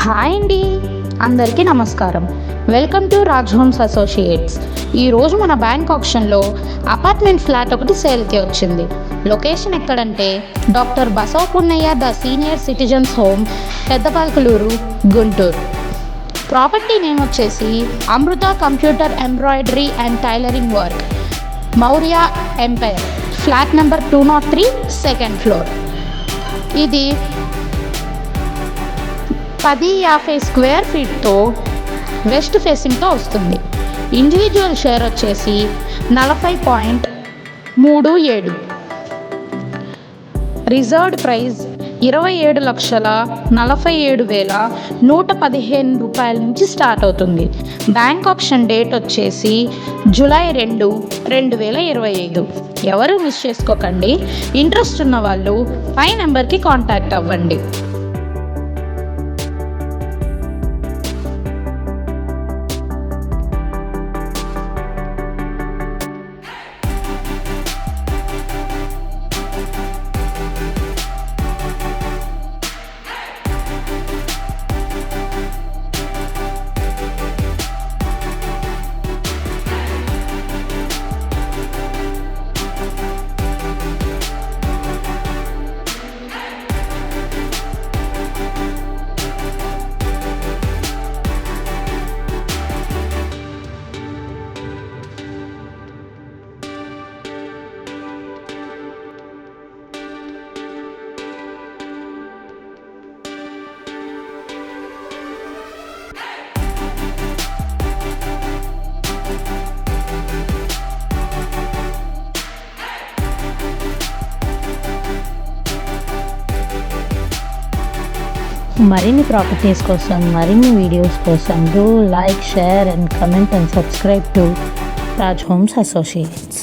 Hi అండి, అందరికీ నమస్కారం. Welcome to Raj homes associates. ఈరోజు మన బ్యాంక్ ఆప్షన్లో అపార్ట్మెంట్ ఫ్లాట్ ఒకటి సేల్కి వచ్చింది. లొకేషన్ ఎక్కడంటే doctor Basavapunnaiah the senior citizens home, Peddapalkaluru, Guntur. Property name వచ్చేసి Amrita computer embroidery and tailoring work, Maurya empire, flat number 203, second floor. ఇది 1050 స్క్వేర్ ఫీట్తో వెస్ట్ ఫేసింగ్తో వస్తుంది. ఇండివిజువల్ షేర్ వచ్చేసి 40.37. రిజర్వ్డ్ ప్రైస్ 27,47,115 రూపాయల నుంచి స్టార్ట్ అవుతుంది. బ్యాంక్ ఆప్షన్ డేట్ వచ్చేసి జూలై 2, 2025. ఎవరు మిస్ చేసుకోకండి. ఇంట్రెస్ట్ ఉన్న వాళ్ళు పై నెంబర్కి కాంటాక్ట్ అవ్వండి. మరిన్ని ప్రాపర్టీస్ కోసం, మరిన్ని వీడియోస్ కోసం do like, share and comment and subscribe to Raj homes associates.